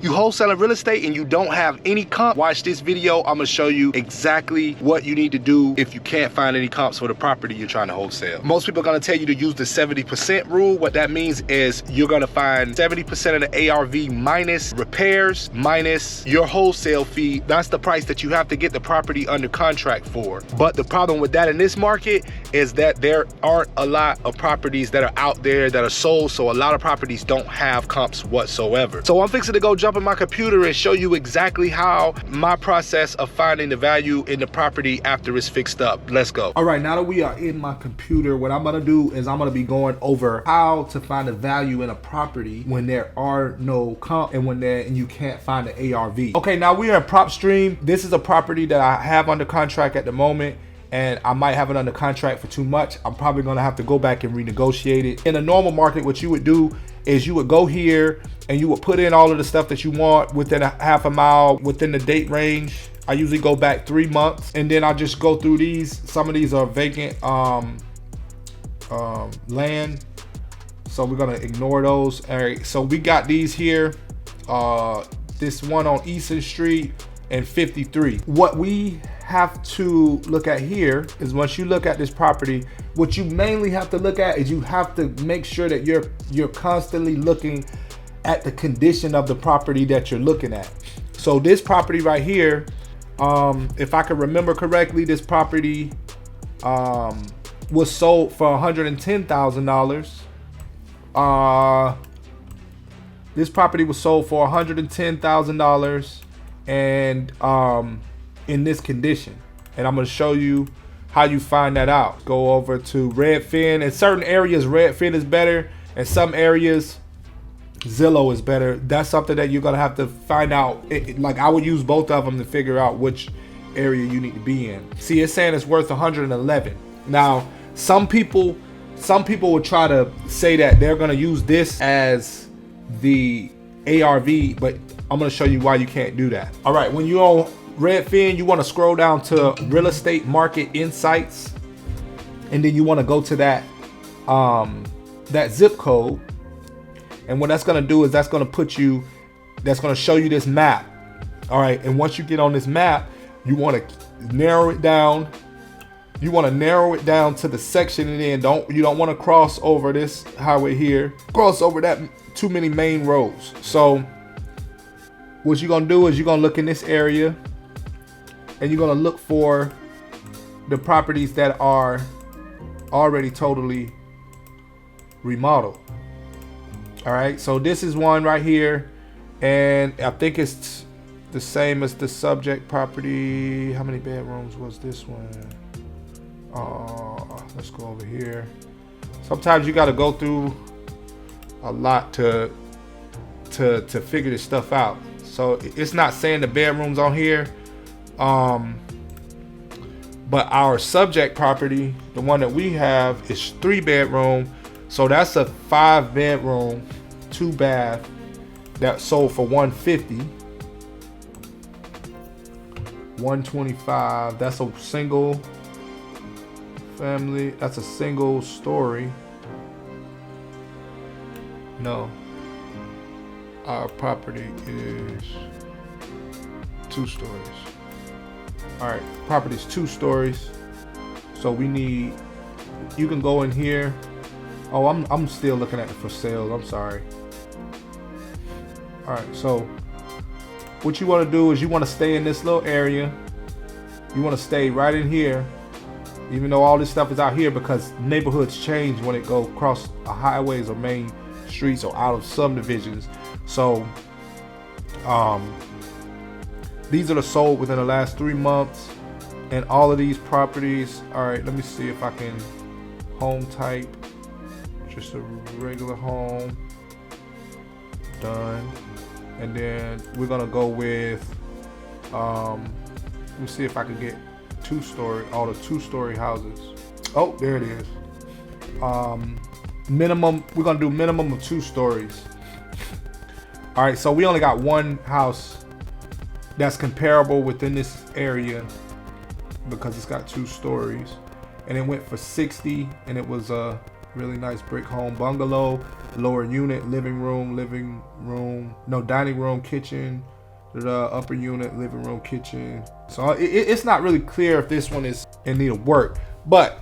you wholesaling real estate and you don't have any comp, watch this video. I'm gonna show you exactly what you need to do if you can't find any comps for the property you're trying to wholesale. Most people are gonna tell you to use the 70% rule. What that means is you're gonna find 70% of the ARV minus repairs, minus your wholesale fee. That's the price that you have to get the property under contract for. But the problem with that in this market is that there aren't a lot of properties that are out there that are sold, so a lot of properties don't have comps whatsoever. So I'm fixing to go jump in my computer and show you exactly how my process of finding the value in the property after it's fixed up. Let's go. All right, now that we are in my computer, what I'm gonna do is I'm gonna be going over how to find the value in a property when there are no comp and when you can't find the ARV. Okay, now we are in PropStream. This is a property that I have under contract at the moment, and I might have it under contract for too much. I'm probably gonna have to go back and renegotiate it. In a normal market, what you would do is you would go here and you would put in all of the stuff that you want within a half a mile, within the date range. I usually go back 3 months, and then I just go through these. Some of these are vacant land, so we're gonna ignore those. All right, so we got these here. This one on Eastern Street and 53. What we have to look at here is, once you look at this property, what you mainly have to look at is you have to make sure that you're constantly looking at the condition of the property that you're looking at. So this property right here, if I can remember correctly, this property was sold for $110,000. This property was sold for $110,000 and in this condition. And I'm gonna show you how you find that out. Go over to Redfin. In certain areas, Redfin is better. In some areas, Zillow is better. That's something that you're gonna have to find out. Like, I would use both of them to figure out which area you need to be in. See, it's saying it's worth 111. Now, some people will try to say that they're gonna use this as the ARV, but I'm gonna show you why you can't do that. All right, when you're on Redfin, you wanna scroll down to Real Estate Market Insights, and then you wanna go to that zip code. And what that's gonna do is that's gonna show you this map. All right, and once you get on this map, you wanna narrow it down. You wanna narrow it down to the section, and then you don't wanna cross over this highway here, cross over that too many main roads. So what you're gonna do is you're gonna look in this area, and you're gonna look for the properties that are already totally remodeled. All right, so this is one right here, and I think it's the same as the subject property. How many bedrooms was this one? Let's go over here. Sometimes you got to go through a lot to figure this stuff out. So it's not saying the bedrooms on here, but our subject property, the one that we have, is 3 bedroom. So that's a 5 bedroom, 2 bath that sold for 150. 125. That's a single family. That's a single story. No, our property is 2 stories. All right, property is 2 stories. So you can go in here. Oh, I'm still looking at it for sale. I'm sorry. All right, so what you want to do is you want to stay in this little area. You want to stay right in here, even though all this stuff is out here, because neighborhoods change when it go across highways or main streets or out of subdivisions. So these are the sold within the last 3 months, and all of these properties. All right, let me see if I can home type. Just a regular home. Done. And then we're gonna go with let me see if I can get 2-story, all the 2-story houses. Oh, there it is. Minimum, we're gonna do minimum of 2 stories. All right, so we only got one house that's comparable within this area because it's got 2 stories, and it went for 60, and it was Really nice brick home bungalow. Lower unit, living room, no, dining room, kitchen. The upper unit, living room, kitchen. So it's not really clear if this one is in need of work, but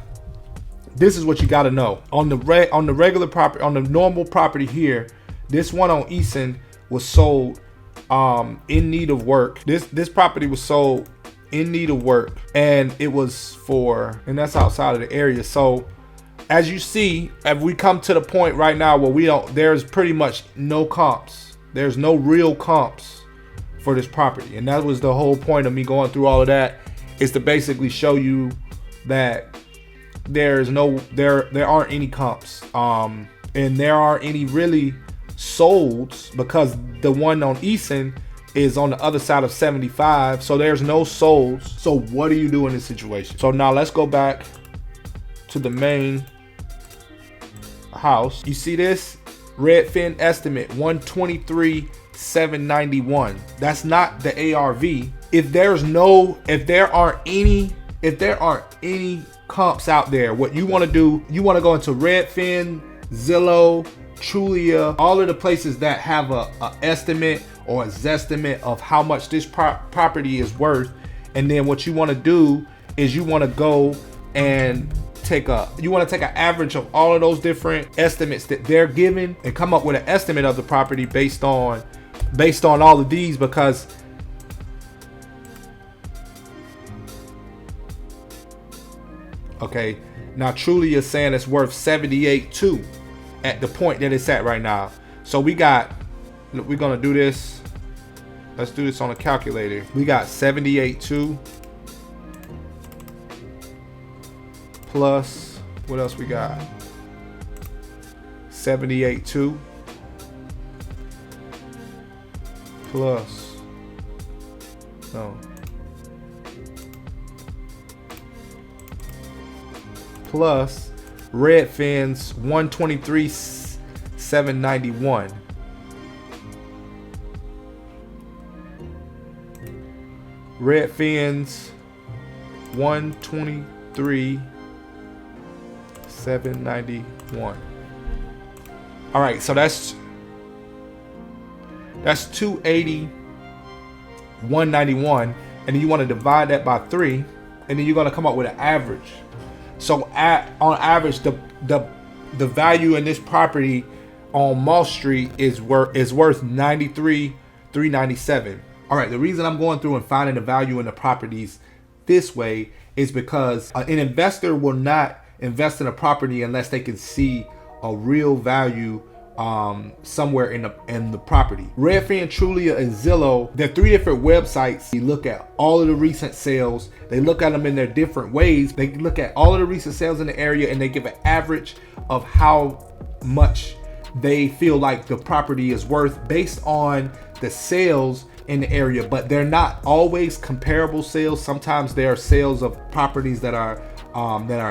this is what you got to know. On the regular property, on the normal property here, this one on Easton was sold in need of work. This property was sold in need of work, and it was for, and that's outside of the area. So as you see, if we come to the point right now where there's pretty much no comps. There's no real comps for this property. And that was the whole point of me going through all of that, is to basically show you that there aren't any comps. And there aren't any really solds, because the one on Easton is on the other side of 75. So there's no solds. So what do you do in this situation? So now let's go back to the main house. You see this Redfin estimate 123,791. That's not the ARV. If there aren't any comps out there, what you want to do, you want to go into Redfin, Zillow, Trulia, all of the places that have a estimate or a zestimate of how much this property is worth. And then what you want to do is you want to go and take an average of all of those different estimates that they're giving and come up with an estimate of the property based on all of these. Because okay, now Truly is saying it's worth 78.2 at the point that it's at right now. So we're gonna do this. Let's do this on a calculator. We got 78.2 plus, what else we got? 78.2 plus, no, plus Redfin's 123,791. Redfin's 123,791. All right, so that's 280,191, and then you want to divide that by 3, and then you're going to come up with an average. So on average, the value in this property on Mall Street is worth 93,397. All right, the reason I'm going through and finding the value in the properties this way is because an investor will not invest in a property unless they can see a real value somewhere in the property. Redfin, Trulia, and Zillow, they're 3 different websites. You look at all of the recent sales. They look at them in their different ways. They look at all of the recent sales in the area, and they give an average of how much they feel like the property is worth based on the sales in the area. But they're not always comparable sales. Sometimes there are sales of properties that are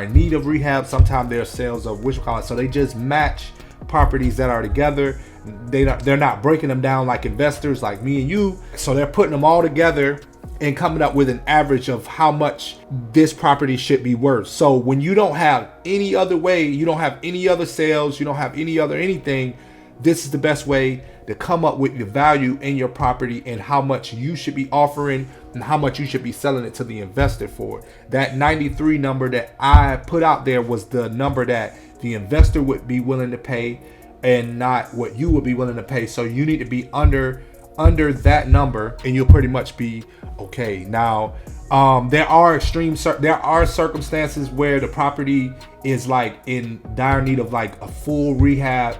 in need of rehab. Sometimes there are sales of so they just match properties that are together. They're not breaking them down like investors like me and you. So they're putting them all together and coming up with an average of how much this property should be worth. So when you don't have any other way, you don't have any other sales, you don't have any other anything, this is the best way to come up with the value in your property and how much you should be offering and how much you should be selling it to the investor for. That 93 number that I put out there was the number that the investor would be willing to pay and not what you would be willing to pay. So you need to be under that number and you'll pretty much be okay. Now, there are circumstances where the property is like in dire need of like a full rehab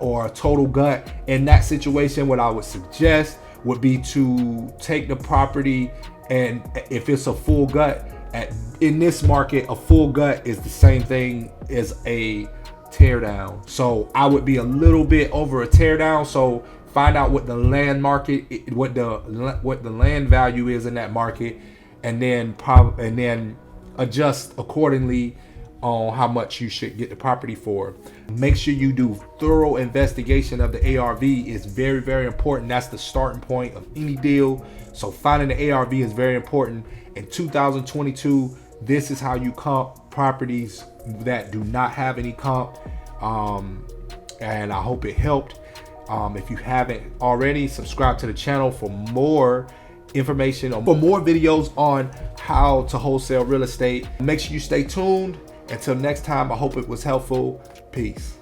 or a total gut. In that situation, what I would suggest would be to take the property, and if it's a full gut, in this market, a full gut is the same thing as a tear down. So I would be a little bit over a tear down. So find out what the land market, what the land value is in that market, and then adjust accordingly on how much you should get the property for. Make sure you do thorough investigation of the ARV. Is very, very important. That's the starting point of any deal. So finding the ARV is very important. In 2022, this is how you comp properties that do not have any comp. and I hope it helped. If you haven't already, subscribe to the channel for more information or for more videos on how to wholesale real estate. Make sure you stay tuned. Until next time, I hope it was helpful. Peace.